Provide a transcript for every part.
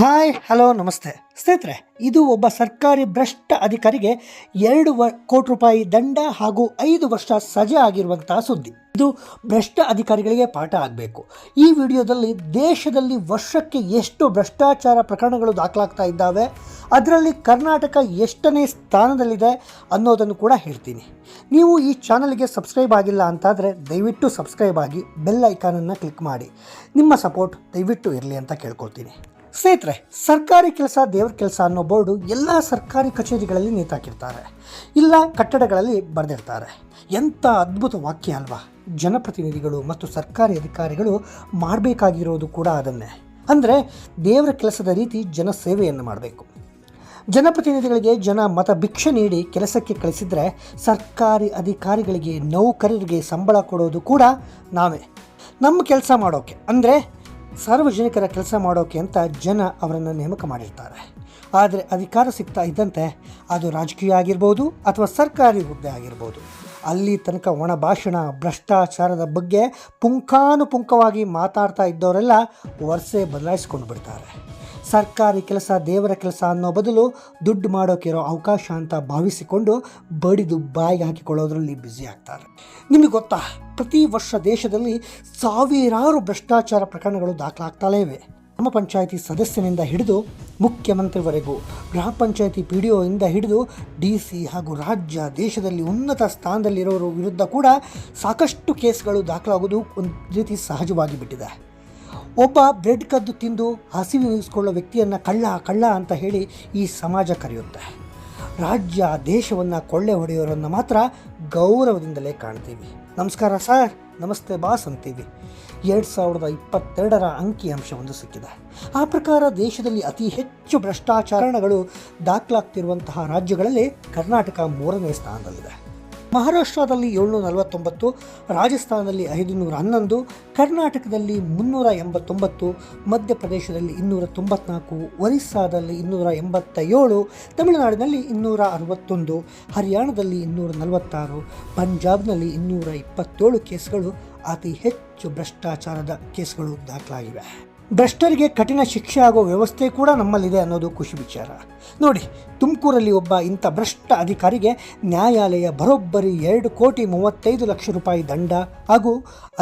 Hi hello ನಮಸ್ತೆ ಸ್ನೇಹಿತರೆ, ಇದು ಒಬ್ಬ ಸರ್ಕಾರಿ ಭ್ರಷ್ಟ ಅಧಿಕಾರಿಗೆ 2 ಕೋಟಿ ರೂಪಾಯಿ ದಂಡ ಹಾಗೂ 5 ವರ್ಷ ಸಜೆ ಆಗಿರುವಂತಹ ಸುದ್ದಿ. ಇದು ಭ್ರಷ್ಟ ಅಧಿಕಾರಿಗಳಿಗೆ ಪಾಠ ಆಗಬೇಕು. ಈ ವಿಡಿಯೋದಲ್ಲಿ ದೇಶದಲ್ಲಿ ವರ್ಷಕ್ಕೆ ಎಷ್ಟು ಭ್ರಷ್ಟಾಚಾರ ಪ್ರಕರಣಗಳು ದಾಖಲಾಗ್ತಾ ಇದ್ದಾವೆ, ಅದರಲ್ಲಿ ಕರ್ನಾಟಕ ಎಷ್ಟನೇ ಸ್ಥಾನದಲ್ಲಿದೆ ಅನ್ನೋದನ್ನು ಕೂಡ ಹೇಳ್ತೀನಿ. ನೀವು ಈ ಚಾನಲ್ಗೆ ಸಬ್ಸ್ಕ್ರೈಬ್ ಆಗಿಲ್ಲ ಅಂತಾದರೆ ದಯವಿಟ್ಟು ಸಬ್ಸ್ಕ್ರೈಬ್ ಆಗಿ ಬೆಲ್ ಐಕಾನನ್ನು ಕ್ಲಿಕ್ ಮಾಡಿ. ನಿಮ್ಮ ಸಪೋರ್ಟ್ ದಯವಿಟ್ಟು ಇರಲಿ ಅಂತ ಕೇಳ್ಕೊಳ್ತೀನಿ. ಸ್ನೇಹಿತರೆ, ಸರ್ಕಾರಿ ಕೆಲಸ ದೇವ್ರ ಕೆಲಸ ಅನ್ನೋ ಬೋರ್ಡು ಎಲ್ಲ ಸರ್ಕಾರಿ ಕಚೇರಿಗಳಲ್ಲಿ ನೇತಾಕಿರ್ತಾರೆ, ಇಲ್ಲ ಕಟ್ಟಡಗಳಲ್ಲಿ ಬರೆದಿರ್ತಾರೆ. ಎಂಥ ಅದ್ಭುತ ವಾಕ್ಯ ಅಲ್ವಾ? ಜನಪ್ರತಿನಿಧಿಗಳು ಮತ್ತು ಸರ್ಕಾರಿ ಅಧಿಕಾರಿಗಳು ಮಾಡಬೇಕಾಗಿರೋದು ಕೂಡ ಅದನ್ನೇ. ಅಂದರೆ ದೇವರ ಕೆಲಸದ ರೀತಿ ಜನ ಸೇವೆಯನ್ನು ಮಾಡಬೇಕು. ಜನಪ್ರತಿನಿಧಿಗಳಿಗೆ ಜನ ಮತ ಭಿಕ್ಷೆ ನೀಡಿ ಕೆಲಸಕ್ಕೆ ಕಳಿಸಿದರೆ ಸರ್ಕಾರಿ ಅಧಿಕಾರಿಗಳಿಗೆ ನೌಕರರಿಗೆ ಸಂಬಳ ಕೊಡೋದು ಕೂಡ ನಾವೇ. ನಮ್ಮ ಕೆಲಸ ಮಾಡೋಕ್ಕೆ ಅಂದರೆ ಸಾರ್ವಜನಿಕರ ಕೆಲಸ ಮಾಡೋಕ್ಕೆ ಅಂತ ಜನ ಅವರನ್ನು ನೇಮಕ ಮಾಡಿರ್ತಾರೆ. ಆದರೆ ಅಧಿಕಾರ ಸಿಗ್ತಾ ಇದ್ದಂತೆ ಅದು ರಾಜಕೀಯ ಆಗಿರ್ಬೋದು ಅಥವಾ ಸರ್ಕಾರಿ ಹುದ್ದೆ ಆಗಿರ್ಬೋದು, ಅಲ್ಲಿ ತನಕ ಒಣ ಭಾಷಣ ಭ್ರಷ್ಟಾಚಾರದ ಬಗ್ಗೆ ಪುಂಖಾನುಪುಂಖವಾಗಿ ಮಾತಾಡ್ತಾ ಇದ್ದವರೆಲ್ಲ ವರ್ಷೆ ಬದಲಾಯಿಸ್ಕೊಂಡು ಬಿಡ್ತಾರೆ. ಸರ್ಕಾರಿ ಕೆಲಸ ದೇವರ ಕೆಲಸ ಅನ್ನೋ ಬದಲು ದುಡ್ಡು ಮಾಡೋಕ್ಕಿರೋ ಅವಕಾಶ ಅಂತ ಭಾವಿಸಿಕೊಂಡು ಬಡಿದು ಬಾಯಿಗೆ ಹಾಕಿಕೊಳ್ಳೋದ್ರಲ್ಲಿ ಬ್ಯುಸಿ ಆಗ್ತಾರೆ. ನಿಮಗೆ ಗೊತ್ತಾ, ಪ್ರತಿ ವರ್ಷ ದೇಶದಲ್ಲಿ ಸಾವಿರಾರು ಭ್ರಷ್ಟಾಚಾರ ಪ್ರಕರಣಗಳು ದಾಖಲಾಗ್ತಲೇ ಇವೆ. ಗ್ರಾಮ ಪಂಚಾಯಿತಿ ಸದಸ್ಯನಿಂದ ಹಿಡಿದು ಮುಖ್ಯಮಂತ್ರಿವರೆಗೂ, ಗ್ರಾಮ ಪಂಚಾಯಿತಿ PDO ಇಂದ ಹಿಡಿದು DC ಹಾಗೂ ರಾಜ್ಯ, ದೇಶದಲ್ಲಿ ಉನ್ನತ ಸ್ಥಾನದಲ್ಲಿರೋರ ವಿರುದ್ಧ ಕೂಡ ಸಾಕಷ್ಟು ಕೇಸ್ಗಳು ದಾಖಲಾಗೋದು ಒಂದು ರೀತಿ ಸಹಜವಾಗಿ ಬಿಟ್ಟಿದೆ. ಒಬ್ಬ ಬ್ರೆಡ್ ಕದ್ದು ತಿಂದು ಹಸಿವಿನಿಸ್ಕೊಳ್ಳೋ ವ್ಯಕ್ತಿಯನ್ನು ಕಳ್ಳ ಅಂತ ಹೇಳಿ ಈ ಸಮಾಜ ಕರೆಯುತ್ತೆ. ರಾಜ್ಯ ದೇಶವನ್ನು ಕೊಳ್ಳೆ ಹೊಡೆಯೋರನ್ನು ಮಾತ್ರ ಗೌರವದಿಂದಲೇ ಕಾಣ್ತೀವಿ. ನಮಸ್ಕಾರ ಸರ್, ನಮಸ್ತೆ ಬಾಸ್ ಅಂತೀವಿ. 2022ರ ಅಂಕಿಅಂಶವೊಂದು ಸಿಕ್ಕಿದೆ. ಆ ಪ್ರಕಾರ ದೇಶದಲ್ಲಿ ಅತಿ ಹೆಚ್ಚು ಭ್ರಷ್ಟಾಚಾರಗಳು ದಾಖಲಾಗ್ತಿರುವಂತಹ ರಾಜ್ಯಗಳಲ್ಲಿ ಕರ್ನಾಟಕ 3ನೇ ಸ್ಥಾನದಲ್ಲಿದೆ. ಮಹಾರಾಷ್ಟ್ರದಲ್ಲಿ 749, ರಾಜಸ್ಥಾನದಲ್ಲಿ 511, ಕರ್ನಾಟಕದಲ್ಲಿ 389, ಮಧ್ಯಪ್ರದೇಶದಲ್ಲಿ 294, ಒರಿಸ್ಸಾದಲ್ಲಿ 287, ತಮಿಳುನಾಡಿನಲ್ಲಿ 261, ಹರಿಯಾಣದಲ್ಲಿ 246, ಪಂಜಾಬ್ನಲ್ಲಿ 227 ಕೇಸ್ಗಳು ಅತಿ ಹೆಚ್ಚು ಭ್ರಷ್ಟಾಚಾರದ ಕೇಸ್ಗಳು ದಾಖಲಾಗಿವೆ. ಭ್ರಷ್ಟರಿಗೆ ಕಠಿಣ ಶಿಕ್ಷೆ ಆಗೋ ವ್ಯವಸ್ಥೆ ಕೂಡ ನಮ್ಮಲ್ಲಿದೆ ಅನ್ನೋದು ಖುಷಿ ವಿಚಾರ. ನೋಡಿ, ತುಮಕೂರಲ್ಲಿ ಒಬ್ಬ ಇಂಥ ಭ್ರಷ್ಟ ಅಧಿಕಾರಿಗೆ ನ್ಯಾಯಾಲಯ ಬರೋಬ್ಬರಿ 2,35,00,000 ರೂಪಾಯಿ ದಂಡ ಹಾಗೂ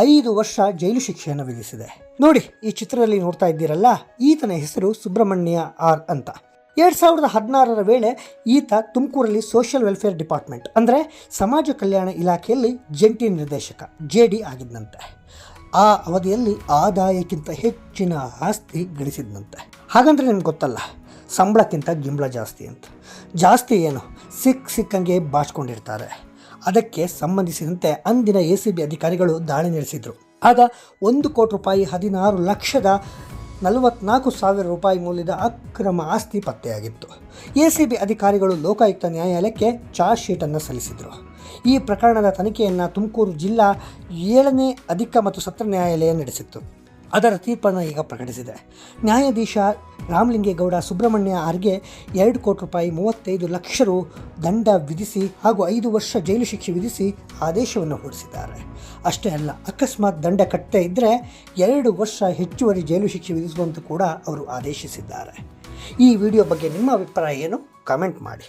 5 ವರ್ಷ ಜೈಲು ಶಿಕ್ಷೆಯನ್ನು ವಿಧಿಸಿದೆ. ನೋಡಿ, ಈ ಚಿತ್ರದಲ್ಲಿ ನೋಡ್ತಾ ಇದ್ದೀರಲ್ಲ, ಈತನ ಹೆಸರು ಸುಬ್ರಹ್ಮಣ್ಯ ಆರ್ ಅಂತ. 2016ರ ವೇಳೆ ಈತ ತುಮಕೂರಲ್ಲಿ ಸೋಷಿಯಲ್ ವೆಲ್ಫೇರ್ ಡಿಪಾರ್ಟ್ಮೆಂಟ್ ಅಂದರೆ ಸಮಾಜ ಕಲ್ಯಾಣ ಇಲಾಖೆಯಲ್ಲಿ ಜಂಟಿ ನಿರ್ದೇಶಕ JD ಆಗಿದ್ದಂತೆ. ಆ ಅವಧಿಯಲ್ಲಿ ಆದಾಯಕ್ಕಿಂತ ಹೆಚ್ಚಿನ ಆಸ್ತಿ ಗಳಿಸಿದಂತೆ. ಹಾಗಂದ್ರೆ ನಿಮ್ಗೆ ಗೊತ್ತಲ್ಲ, ಸಂಬಳಕ್ಕಿಂತ ಗಿಂಬಳ ಜಾಸ್ತಿ ಅಂತ. ಜಾಸ್ತಿ ಏನು, ಸಿಕ್ಕಂಗೆ ಬಾಚ್ಕೊಂಡಿರ್ತಾರೆ. ಅದಕ್ಕೆ ಸಂಬಂಧಿಸಿದಂತೆ ಅಂದಿನ ACB ಅಧಿಕಾರಿಗಳು ದಾಳಿ ನಡೆಸಿದರು. ಆಗ 1 ಕೋಟಿ ರೂಪಾಯಿ 16,44,000 ರೂಪಾಯಿ ಮೌಲ್ಯದ ಅಕ್ರಮ ಆಸ್ತಿ ಪತ್ತೆಯಾಗಿತ್ತು. ACB ಅಧಿಕಾರಿಗಳು ಲೋಕಾಯುಕ್ತ ನ್ಯಾಯಾಲಯಕ್ಕೆ ಚಾರ್ಜ್ ಶೀಟನ್ನು ಸಲ್ಲಿಸಿದರು. ಈ ಪ್ರಕರಣದ ತನಿಖೆಯನ್ನು ತುಮಕೂರು ಜಿಲ್ಲಾ 7ನೇ ಅಧಿಕ ಮತ್ತು ಸತ್ರ ನ್ಯಾಯಾಲಯ ನಡೆಸಿತ್ತು. ಅದರ ತೀರ್ಪನ್ನು ಈಗ ಪ್ರಕಟಿಸಿದೆ. ನ್ಯಾಯಾಧೀಶ ರಾಮಲಿಂಗೇಗೌಡ ಸುಬ್ರಹ್ಮಣ್ಯ ಆರ್ಗೆ 2 ಕೋಟಿ ರೂಪಾಯಿ 35,00,000 ರು ದಂಡ ವಿಧಿಸಿ ಹಾಗೂ 5 ವರ್ಷ ಜೈಲು ಶಿಕ್ಷೆ ವಿಧಿಸಿ ಆದೇಶವನ್ನು ಹೊರಡಿಸಿದ್ದಾರೆ. ಅಷ್ಟೇ ಅಲ್ಲ, ಅಕಸ್ಮಾತ್ ದಂಡ ಕಟ್ಟದೇ ಇದ್ದರೆ 2 ವರ್ಷ ಹೆಚ್ಚುವರಿ ಜೈಲು ಶಿಕ್ಷೆ ವಿಧಿಸುವಂತೆ ಕೂಡ ಅವರು ಆದೇಶಿಸಿದ್ದಾರೆ. ಈ ವಿಡಿಯೋ ಬಗ್ಗೆ ನಿಮ್ಮ ಅಭಿಪ್ರಾಯ ಏನು? ಕಾಮೆಂಟ್ ಮಾಡಿ.